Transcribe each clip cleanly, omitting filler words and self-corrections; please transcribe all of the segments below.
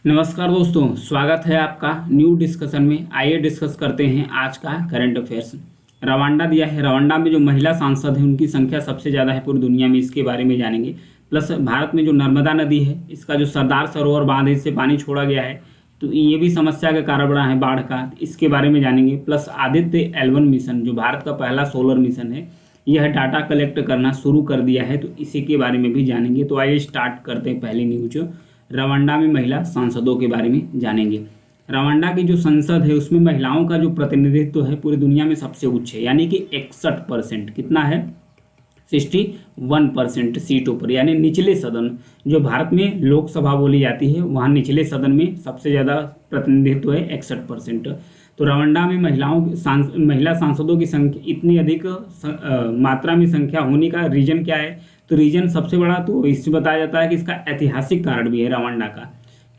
नमस्कार दोस्तों, स्वागत है आपका न्यू डिस्कशन में। आइए डिस्कस करते हैं आज का करंट अफेयर्स। रवांडा दिया है। रवांडा में जो महिला सांसद हैं उनकी संख्या सबसे ज़्यादा है पूरी दुनिया में, इसके बारे में जानेंगे। प्लस भारत में जो नर्मदा नदी है, इसका जो सरदार सरोवर बांध है, इससे पानी छोड़ा गया है, तो ये भी समस्या का कारण बना है बाढ़ का, इसके बारे में जानेंगे। प्लस आदित्य L1 मिशन जो भारत का पहला सोलर मिशन है, यह डाटा कलेक्ट करना शुरू कर दिया है, तो इसी के बारे में भी जानेंगे। तो आइए स्टार्ट करते हैं पहली न्यूज। रवांडा में महिला सांसदों के बारे में जानेंगे। रवांडा की जो संसद है उसमें महिलाओं का जो प्रतिनिधित्व है पूरी दुनिया में सबसे उच्च है, यानी कि 61%। कितना है? 61% सीटों पर, यानी निचले सदन जो भारत में लोकसभा बोली जाती है, वहाँ निचले सदन में सबसे ज़्यादा प्रतिनिधित्व है 61%। तो रवांडा में महिला सांसदों की संख्या इतनी अधिक मात्रा में संख्या होने का रीजन क्या है? तो रीजन सबसे बड़ा तो इससे बताया जाता है कि इसका ऐतिहासिक कारण भी है रवांडा का,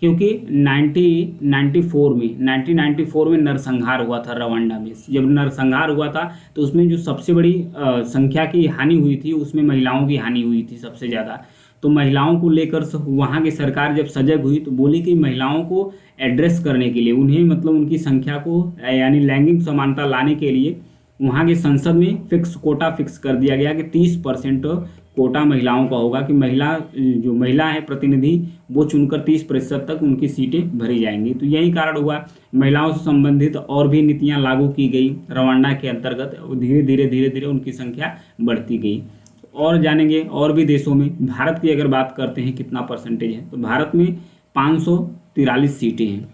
क्योंकि 1994 में नरसंहार हुआ था रवांडा में। जब नरसंहार हुआ था तो उसमें जो सबसे बड़ी संख्या की हानि हुई थी, उसमें महिलाओं की हानि हुई थी सबसे ज़्यादा। तो महिलाओं को लेकर वहाँ की सरकार जब सजग हुई तो बोली कि महिलाओं को एड्रेस करने के लिए, उन्हें मतलब उनकी संख्या को यानी लैंगिक समानता लाने के लिए वहाँ की संसद में कोटा फिक्स कर दिया गया कि 30% कोटा महिलाओं का होगा, कि जो महिला है प्रतिनिधि वो चुनकर 30% तक उनकी सीटें भरी जाएंगी। तो यही कारण हुआ महिलाओं से संबंधित और भी नीतियां लागू की गई रवांडा के अंतर्गत। धीरे धीरे उनकी संख्या बढ़ती गई। और जानेंगे और भी देशों में। भारत की अगर बात करते हैं कितना परसेंटेज है, तो भारत में 543 सीटें हैं।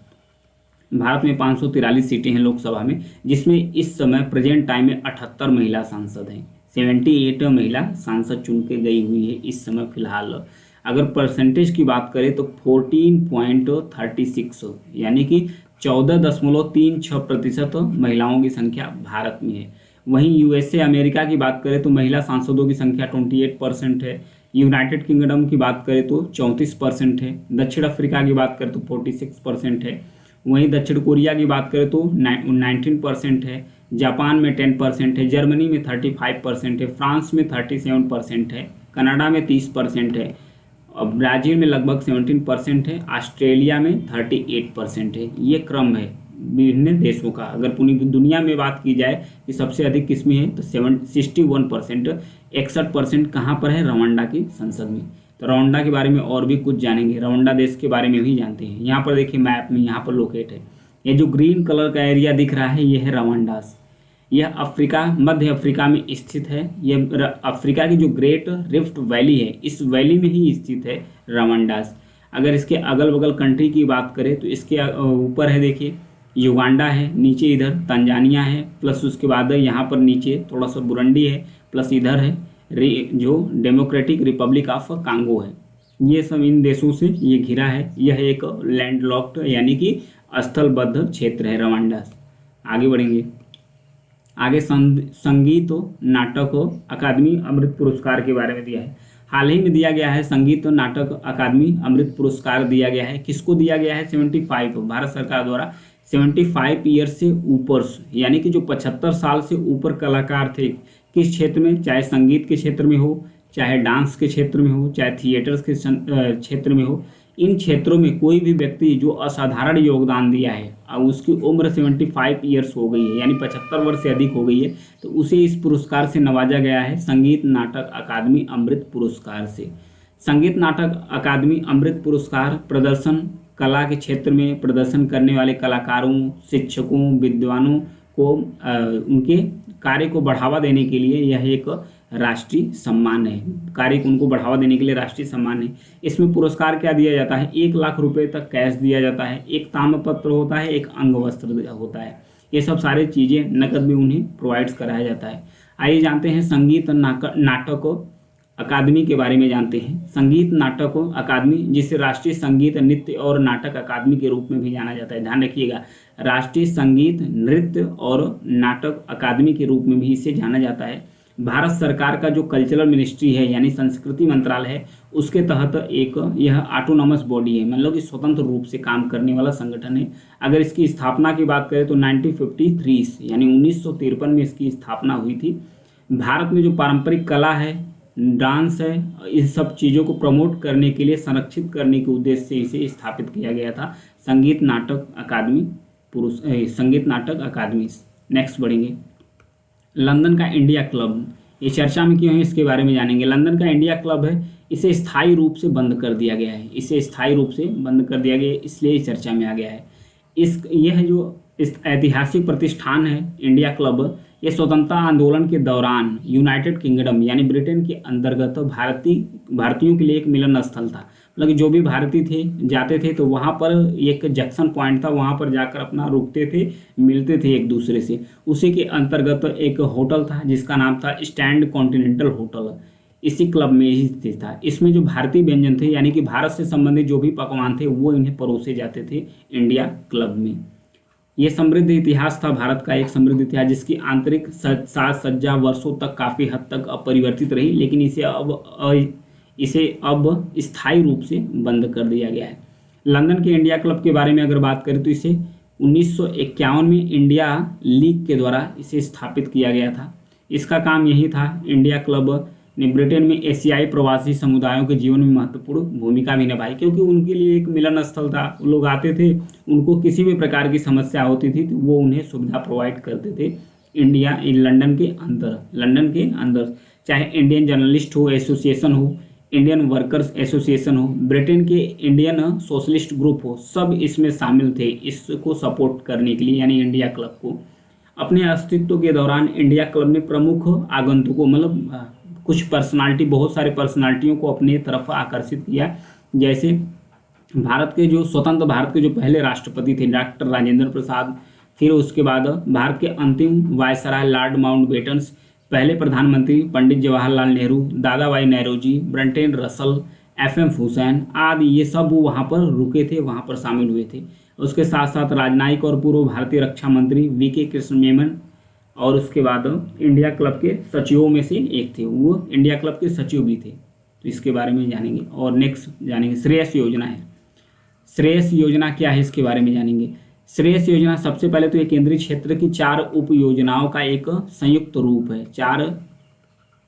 भारत में 543 सीटें हैं लोकसभा में, जिसमें इस समय प्रेजेंट टाइम में 78 महिला सांसद हैं। 78 महिला सांसद चुन के गई हुई है इस समय फिलहाल। अगर परसेंटेज की बात करें तो 14.36, यानी कि 14.36% महिलाओं की संख्या भारत में है। वहीं यूएसए अमेरिका की बात करें तो महिला सांसदों की संख्या 28% है। यूनाइटेड किंगडम की बात करें तो 34% है। दक्षिण अफ्रीका की बात करें तो 46% है। वहीं दक्षिण कोरिया की बात करें तो 19% है। जापान में 10% है। जर्मनी में 35% है। फ्रांस में 37% है। कनाडा में 30% है। और ब्राज़ील में लगभग 17% है। ऑस्ट्रेलिया में 38% है। ये क्रम है विभिन्न देशों का। अगर पूरी दुनिया में बात की जाए कि सबसे अधिक किसमें है, तो 61%, 61% कहाँ पर है? रवांडा की संसद में। तो रवांडा के बारे में और भी कुछ जानेंगे। रवांडा देश के बारे में भी जानते हैं। यहाँ पर देखिए मैप में यहाँ पर लोकेट है। ये जो ग्रीन कलर का एरिया दिख रहा है, ये है रवांडास। यह अफ्रीका, मध्य अफ्रीका में स्थित है। यह अफ्रीका की जो ग्रेट रिफ्ट वैली है, इस वैली में ही स्थित है रवांडास। अगर इसके अगल बगल कंट्री की बात करें तो इसके ऊपर है देखिए युगांडा है, नीचे इधर तंजानिया है, प्लस उसके बाद यहाँ पर नीचे थोड़ा सा बुरुंडी है, प्लस इधर है जो डेमोक्रेटिक रिपब्लिक ऑफ कांगो है। ये सब इन देशों से ये घिरा है। यह एक लैंडलॉक्ड यानी कि स्थलबद्ध क्षेत्र है रवांडा। आगे बढ़ेंगे। आगे संगीत नाटक अकादमी अमृत पुरस्कार के बारे में दिया है। हाल ही में दिया गया है संगीत नाटक अकादमी अमृत पुरस्कार दिया गया है। किसको दिया गया है? 75, भारत सरकार द्वारा 75 ईयर से ऊपर, यानी कि जो 75 साल से ऊपर कलाकार थे किस क्षेत्र में, चाहे संगीत के क्षेत्र में हो, चाहे डांस के क्षेत्र में हो, चाहे थिएटर्स के क्षेत्र में हो, इन क्षेत्रों में कोई भी व्यक्ति जो असाधारण योगदान दिया है, अब उसकी उम्र 75 ईयर्स हो गई है, यानी 75 वर्ष से अधिक हो गई है, तो उसे इस पुरस्कार से नवाजा गया है, संगीत नाटक अकादमी अमृत पुरस्कार से। संगीत नाटक अकादमी अमृत पुरस्कार प्रदर्शन कला के क्षेत्र में प्रदर्शन करने वाले कलाकारों, शिक्षकों, विद्वानों को उनके कार्य को बढ़ावा देने के लिए यह एक राष्ट्रीय सम्मान है। कार्य को उनको बढ़ावा देने के लिए राष्ट्रीय सम्मान है। इसमें पुरस्कार क्या दिया जाता है? 1 लाख रुपए तक कैश दिया जाता है, एक ताम्रपत्र होता है, एक अंग वस्त्र होता है। ये सब सारी चीज़ें नकद में उन्हें प्रोवाइड्स कराया जाता है। आइए जानते हैं संगीत नाटक अकादमी के बारे में जानते हैं। संगीत नाटक अकादमी, जिसे राष्ट्रीय संगीत नृत्य और नाटक अकादमी के रूप में भी जाना जाता है, ध्यान रखिएगा, राष्ट्रीय संगीत नृत्य और नाटक अकादमी के रूप में भी इसे जाना जाता है। भारत सरकार का जो कल्चरल मिनिस्ट्री है, यानी संस्कृति मंत्रालय है, उसके तहत एक यह ऑटोनॉमस बॉडी है, मतलब कि स्वतंत्र रूप से काम करने वाला संगठन है। अगर इसकी स्थापना की बात करें तो 1953 यानी 1953 में इसकी स्थापना हुई थी। भारत में जो पारंपरिक कला है, डांस है, इस सब चीज़ों को प्रमोट करने के लिए, संरक्षित करने के उद्देश्य से इसे स्थापित किया गया था, संगीत नाटक अकादमी संगीत नाटक अकादमी। नेक्स्ट बढ़ेंगे, लंदन का इंडिया क्लब, ये चर्चा में क्यों है इसके बारे में जानेंगे। लंदन का इंडिया क्लब है, इसे स्थायी रूप से बंद कर दिया गया है, इसे स्थायी रूप से बंद कर दिया गया है, इसलिए इस चर्चा में आ गया है। यह जो इस ऐतिहासिक प्रतिष्ठान है इंडिया क्लब, ये स्वतंत्रता आंदोलन के दौरान यूनाइटेड किंगडम यानी ब्रिटेन के अंतर्गत भारतीयों के लिए एक मिलन स्थल था। मतलब जो भी भारतीय थे जाते थे तो वहाँ पर एक जंक्शन पॉइंट था, वहाँ पर जाकर अपना रुकते थे, मिलते थे एक दूसरे से। उसी के अंतर्गत एक होटल था जिसका नाम था स्टैंड कॉन्टिनेंटल होटल, इसी क्लब में ही स्थित था। इसमें जो भारतीय व्यंजन थे यानी कि भारत से संबंधित जो भी पकवान थे वो इन्हें परोसे जाते थे इंडिया क्लब में। ये समृद्ध इतिहास था भारत का, एक समृद्ध इतिहास जिसकी आंतरिक साज सज्जा वर्षों तक काफ़ी हद तक अपरिवर्तित रही, लेकिन इसे अब स्थायी रूप से बंद कर दिया गया है। लंदन के इंडिया क्लब के बारे में अगर बात करें तो इसे 1951 में इंडिया लीग के द्वारा इसे स्थापित किया गया था। इसका काम यही था, इंडिया क्लब ने ब्रिटेन में एशियाई प्रवासी समुदायों के जीवन में महत्वपूर्ण भूमिका भी निभाई, क्योंकि उनके लिए एक मिलन स्थल था। लोग आते थे, उनको किसी भी प्रकार की समस्या होती थी तो वो उन्हें सुविधा प्रोवाइड करते थे लंदन के अंदर, चाहे इंडियन जर्नलिस्ट हो एसोसिएशन हो, इंडियन वर्कर्स एसोसिएशन हो, ब्रिटेन के इंडियन सोशलिस्ट ग्रुप हो, सब इसमें शामिल थे इसको सपोर्ट करने के लिए, यानी इंडिया क्लब को। अपने अस्तित्व के दौरान इंडिया क्लब ने प्रमुख आगंतुकों मतलब कुछ पर्सनालिटी, बहुत सारे पर्सनालिटियों को अपने तरफ आकर्षित किया। जैसे स्वतंत्र भारत के जो पहले राष्ट्रपति थे डॉक्टर राजेंद्र प्रसाद, फिर उसके बाद भारत के अंतिम वायसराय लॉर्ड माउंटबेटन, पहले प्रधानमंत्री पंडित जवाहरलाल नेहरू, दादा भाई नौरोजी, ब्रंटेन रसल, FM हुसैन आदि, ये सब वहाँ पर रुके थे, वहाँ पर शामिल हुए थे। उसके साथ साथ राजनयिक और पूर्व भारतीय रक्षा मंत्री VK कृष्ण मेनन, और उसके बाद इंडिया क्लब के सचिवों में से एक थे, वो इंडिया क्लब के सचिव भी थे। तो इसके बारे में जानेंगे। और नेक्स्ट जानेंगे श्रेयस योजना है। श्रेयस योजना क्या है इसके बारे में जानेंगे। श्रेयस योजना सबसे पहले तो ये केंद्रीय क्षेत्र की 4 उप योजनाओं का एक संयुक्त रूप है, 4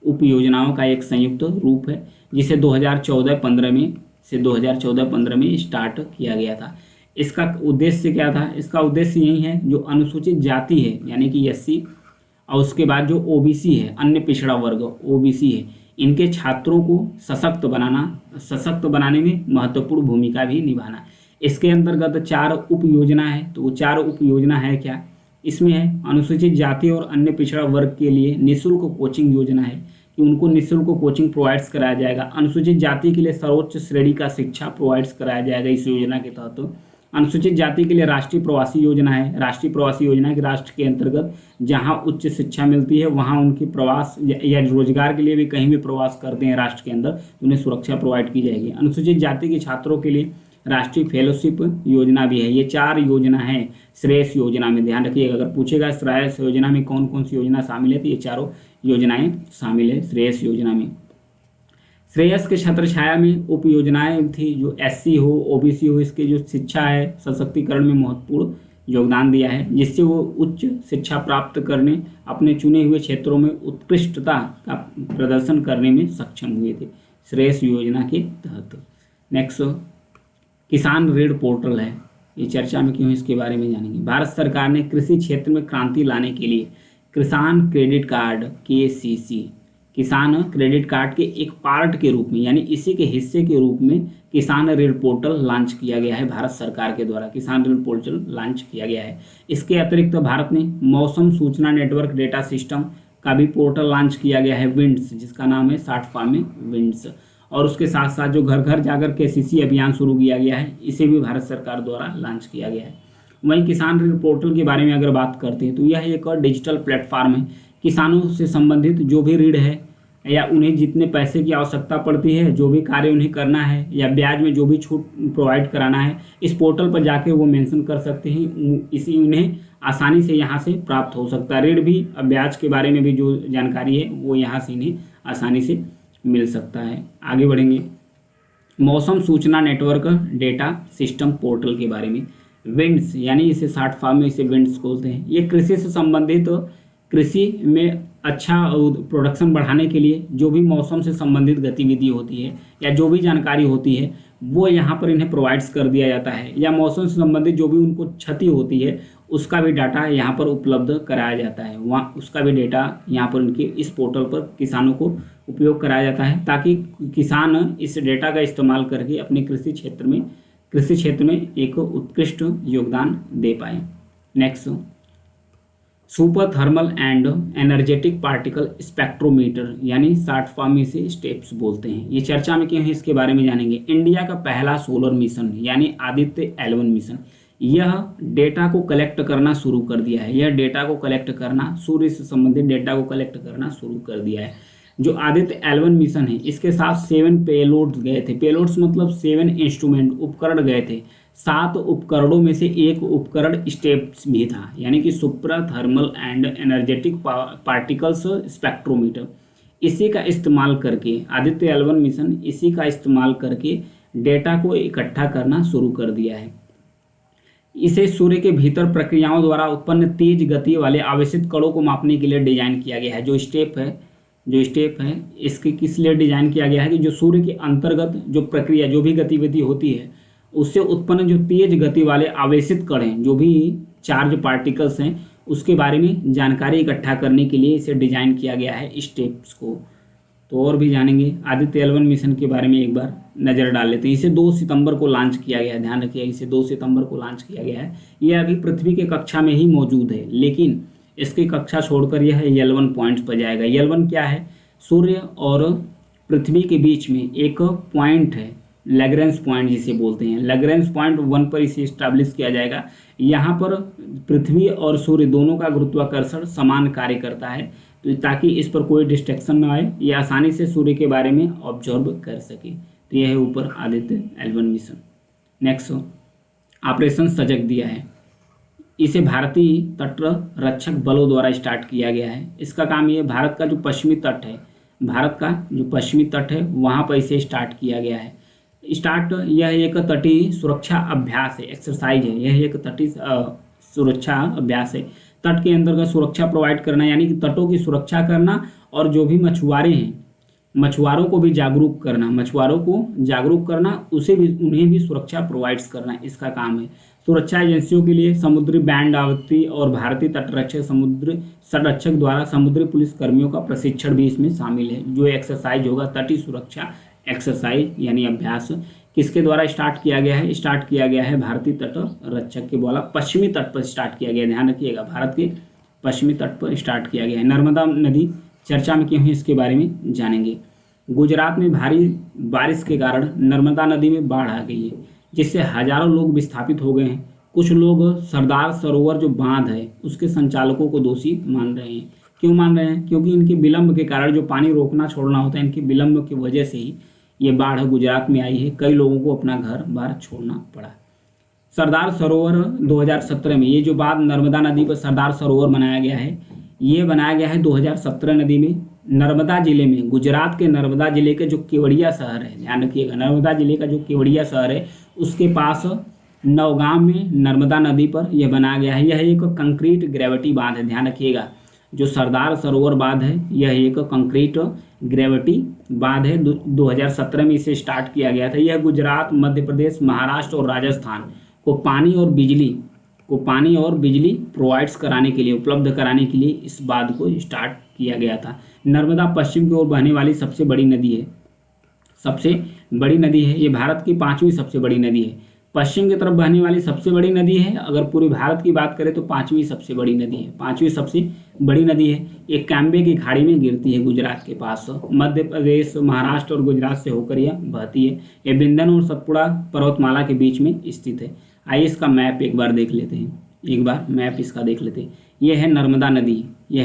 उप योजनाओं का एक संयुक्त रूप है, जिसे 2014-15 में स्टार्ट किया गया था। इसका उद्देश्य क्या था? इसका उद्देश्य यही है, जो अनुसूचित जाति है यानी कि SC, और उसके बाद जो OBC है, अन्य पिछड़ा वर्ग OBC है, इनके छात्रों को सशक्त बनाने में महत्वपूर्ण भूमिका भी निभाना। इसके अंतर्गत 4 उप योजना है। तो वो 4 उप योजना है क्या? इसमें है अनुसूचित जाति और अन्य पिछड़ा वर्ग के लिए निःशुल्क कोचिंग योजना है कि उनको निःशुल्क कोचिंग प्रोवाइड्स कराया जाएगा। अनुसूचित जाति के लिए सर्वोच्च श्रेणी का शिक्षा प्रोवाइड्स कराया जाएगा इस योजना के तहत। अनुसूचित जाति के लिए राष्ट्रीय प्रवासी योजना है। राष्ट्रीय प्रवासी योजना के राष्ट्र के अंतर्गत जहां उच्च शिक्षा मिलती है वहां उनकी प्रवास या रोजगार के लिए भी कहीं भी प्रवास करते हैं राष्ट्र के अंदर, उन्हें सुरक्षा प्रोवाइड की जाएगी। अनुसूचित जाति के छात्रों के लिए राष्ट्रीय फेलोशिप योजना भी है। ये 4 योजना है श्रेयस योजना में। ध्यान रखिएगा, अगर पूछेगा श्रेयस योजना में कौन कौन सी योजना शामिल है तो ये 4 योजनाएं शामिल है श्रेयस योजना में। श्रेयस के छत्र छाया में उप योजनाएं थी, जो SC हो OBC हो, इसके जो शिक्षा है सशक्तिकरण में महत्वपूर्ण योगदान दिया है, जिससे वो उच्च शिक्षा प्राप्त करने, अपने चुने हुए क्षेत्रों में उत्कृष्टता का प्रदर्शन करने में सक्षम हुए थे श्रेयस योजना के तहत। नेक्स्ट किसान ऋण पोर्टल है। ये चर्चा में क्यों, इसके बारे में जानेंगे। भारत सरकार ने कृषि क्षेत्र में क्रांति लाने के लिए किसान क्रेडिट कार्ड KCC, किसान क्रेडिट कार्ड के एक पार्ट के रूप में, यानी इसी के हिस्से के रूप में किसान ऋण पोर्टल लॉन्च किया गया है। भारत सरकार के द्वारा किसान ऋण पोर्टल लॉन्च किया गया है। इसके अतिरिक्त भारत ने मौसम सूचना नेटवर्क डेटा सिस्टम का भी पोर्टल लॉन्च किया गया है, विंड्स, जिसका नाम है शॉर्ट फॉर्म में विंड्स। और उसके साथ साथ जो घर घर जाकर KCC अभियान शुरू किया गया है, इसे भी भारत सरकार द्वारा लॉन्च किया गया है। वहीं किसान ऋण पोर्टल के बारे में अगर बात करते हैं तो यह एक डिजिटल प्लेटफॉर्म है। किसानों से संबंधित जो भी ऋण है या उन्हें जितने पैसे की आवश्यकता पड़ती है, जो भी कार्य उन्हें करना है या ब्याज में जो भी छूट प्रोवाइड कराना है, इस पोर्टल पर जाके वो मेंशन कर सकते हैं। इसी उन्हें आसानी से यहाँ से प्राप्त हो सकता है। ऋण भी, ब्याज के बारे में भी जो जानकारी है वो यहाँ से इन्हें आसानी से मिल सकता है। आगे बढ़ेंगे मौसम सूचना नेटवर्क डेटा सिस्टम पोर्टल के बारे में। विंड्स यानी इसे शॉर्ट फॉर्म में इसे विंड्स बोलते हैं। ये कृषि से संबंधित कृषि में अच्छा प्रोडक्शन बढ़ाने के लिए जो भी मौसम से संबंधित गतिविधि होती है या जो भी जानकारी होती है वो यहाँ पर इन्हें प्रोवाइड्स कर दिया जाता है, या मौसम से संबंधित जो भी उनको क्षति होती है उसका भी डाटा यहाँ पर उपलब्ध कराया जाता है, वहाँ उसका भी डेटा यहाँ पर उनके इस पोर्टल पर किसानों को उपयोग कराया जाता है, ताकि किसान इस डेटा का इस्तेमाल करके अपने कृषि क्षेत्र में एक उत्कृष्ट योगदान दे पाए। Next, super thermal and energetic particle spectrometer यानी शॉर्ट फॉर्म में से स्टेप्स बोलते हैं। ये चर्चा में क्यों है इसके बारे में जानेंगे। इंडिया का पहला सोलर मिशन यानी आदित्य L1 मिशन, यह डेटा को कलेक्ट करना शुरू कर दिया है। यह डेटा को कलेक्ट करना, सूर्य से संबंधित डेटा को कलेक्ट करना शुरू कर दिया है। जो आदित्य L1 मिशन है इसके साथ 7 पेलोड्स गए थे। पेलोड्स मतलब 7 इंस्ट्रूमेंट, उपकरण गए थे। 7 उपकरणों में से एक उपकरण स्टेप्स भी था, यानी कि super thermal and energetic particles spectrometer. इसी का इस्तेमाल करके आदित्य L1 मिशन इसी का इस्तेमाल करके डेटा को इकट्ठा करना शुरू कर दिया है। इसे सूर्य के भीतर प्रक्रियाओं द्वारा उत्पन्न तेज गति वाले आवेशित कणों को मापने के लिए डिजाइन किया गया है। जो स्टेप है इसके किस लिए डिजाइन किया गया है कि जो सूर्य के अंतर्गत जो प्रक्रिया, जो भी गतिविधि होती है उससे उत्पन्न जो तेज गति वाले आवेशित कण हैं, जो भी चार्ज पार्टिकल्स हैं, उसके बारे में जानकारी इकट्ठा करने के लिए इसे डिजाइन किया गया है स्टेप्स को। तो और भी जानेंगे आदित्य L1 मिशन के बारे में एक बार नज़र डाल लेते हैं। इसे 2 सितंबर को लॉन्च किया गया है, ध्यान रखिए इसे 2 सितंबर को लॉन्च किया गया है। यह अभी पृथ्वी के कक्षा में ही मौजूद है, लेकिन इसकी कक्षा छोड़कर यह L1 पॉइंट पर जाएगा। L1 क्या है? सूर्य और पृथ्वी के बीच में एक पॉइंट है, लैग्रेंज पॉइंट जिसे बोलते हैं। लैग्रेंज पॉइंट 1 पर इसे इस्टेब्लिश किया जाएगा। यहाँ पर पृथ्वी और सूर्य दोनों का गुरुत्वाकर्षण समान कार्य करता है, तो ताकि इस पर कोई डिस्ट्रैक्शन ना आए, ये आसानी से सूर्य के बारे में ऑब्जर्व कर सके। तो यह है ऊपर Aditya L1 mission. Next, operation सजग दिया है। इसे भारतीय तट रक्षक बलों द्वारा स्टार्ट किया गया है। इसका काम ये भारत का जो पश्चिमी तट है वहाँ पर इसे स्टार्ट किया गया है। यह एक तटीय सुरक्षा अभ्यास है, एक्सरसाइज है। यह एक तटीय सुरक्षा अभ्यास है। तट के अंतर्गत सुरक्षा प्रोवाइड करना, यानी कि तटों की सुरक्षा करना, और जो भी मछुआरे हैं मछुआरों को भी जागरूक करना, उन्हें भी सुरक्षा प्रोवाइड्स करना, इसका काम है। सुरक्षा एजेंसियों के लिए समुद्री बैंड आवृत्ति और भारतीय तटरक्षक द्वारा समुद्री पुलिस कर्मियों का प्रशिक्षण भी इसमें शामिल है। जो एक्सरसाइज होगा तटीय सुरक्षा एक्सरसाइज यानी अभ्यास किसके द्वारा स्टार्ट किया गया है? भारतीय तट रक्षक के द्वारा पश्चिमी तट पर स्टार्ट किया गया है। ध्यान रखिएगा, भारत के पश्चिमी तट पर स्टार्ट किया गया है। नर्मदा नदी चर्चा में क्यों है इसके बारे में जानेंगे। गुजरात में भारी बारिश के कारण नर्मदा नदी में बाढ़ आ गई है, जिससे हजारों लोग विस्थापित हो गए हैं। कुछ लोग सरदार सरोवर जो बांध है उसके संचालकों को दोषी मान रहे हैं। क्यों मान रहे हैं? क्योंकि इनके विलंब के कारण, जो पानी रोकना छोड़ना होता है, इनके विलंब की वजह से ही ये बाढ़ गुजरात में आई है। कई लोगों को अपना घर बार छोड़ना पड़ा। सरदार सरोवर 2017 में, ये जो बाद नर्मदा नदी पर सरदार सरोवर बनाया गया है, ये बनाया गया है 2017 नदी में नर्मदा जिले में। गुजरात के नर्मदा जिले के जो केवड़िया शहर है, ध्यान रखिएगा, नर्मदा जिले का जो केवड़िया शहर है उसके पास नौगांव में नर्मदा नदी पर यह बनाया गया है। यह एक कंक्रीट ग्रेविटी बांध है। ध्यान रखिएगा, जो सरदार सरोवर बांध है यह एक कंक्रीट ग्रेविटी बांध है। 2017 में इसे स्टार्ट किया गया था। यह गुजरात, मध्य प्रदेश, महाराष्ट्र और राजस्थान को पानी और बिजली प्रोवाइड्स कराने के लिए, उपलब्ध कराने के लिए इस बांध को स्टार्ट किया गया था। नर्मदा पश्चिम की ओर बहने वाली सबसे बड़ी नदी है। ये भारत की 5वीं सबसे बड़ी नदी है। पश्चिम की तरफ बहने वाली सबसे बड़ी नदी है। अगर पूरे भारत की बात करें तो 5वीं सबसे बड़ी नदी है। ये कैम्बे की खाड़ी में गिरती है गुजरात के पास। मध्य प्रदेश, महाराष्ट्र और गुजरात से होकर यह बहती है। ये बिंदन और सतपुड़ा पर्वतमाला के बीच में स्थित है। आइए इसका मैप एक बार देख लेते हैं। यह है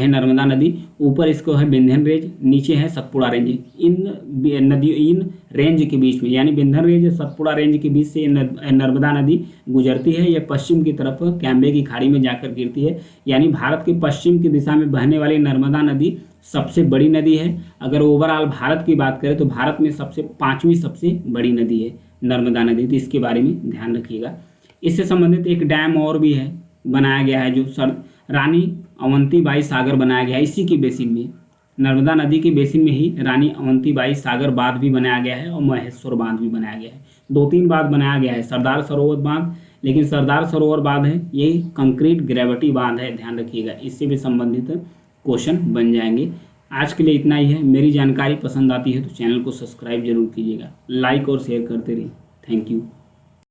नर्मदा नदी। ऊपर इसको है बिंधन रेंज, नीचे है सतपुड़ा रेंज। इन रेंज के बीच में, यानी बिंधन रेंज, सतपुड़ा रेंज के बीच से नर्मदा नदी गुजरती है। यह पश्चिम की तरफ कैम्बे की खाड़ी में जाकर गिरती है। यानी भारत के पश्चिम की दिशा में बहने वाली नर्मदा नदी सबसे बड़ी नदी है। अगर ओवरऑल भारत की बात करें तो भारत में 5वीं सबसे बड़ी नदी है नर्मदा नदी। तो इसके बारे में ध्यान रखिएगा। इससे संबंधित एक डैम और भी है, बनाया गया है, जो रानी अवंतीबाई सागर बनाया गया है इसी के बेसिन में। नर्मदा नदी के बेसिन में ही रानी अवंतीबाई सागर बांध भी बनाया गया है और महेश्वर बांध भी बनाया गया है। 2-3 बांध बनाया गया है, सरदार सरोवर बांध, लेकिन सरदार सरोवर बांध है ये कंक्रीट ग्रेविटी बांध है, ध्यान रखिएगा, इससे भी संबंधित क्वेश्चन बन जाएंगे। आज के लिए इतना ही है। मेरी जानकारी पसंद आती है तो चैनल को सब्सक्राइब जरूर कीजिएगा, लाइक और शेयर करते रहिए। Thank you.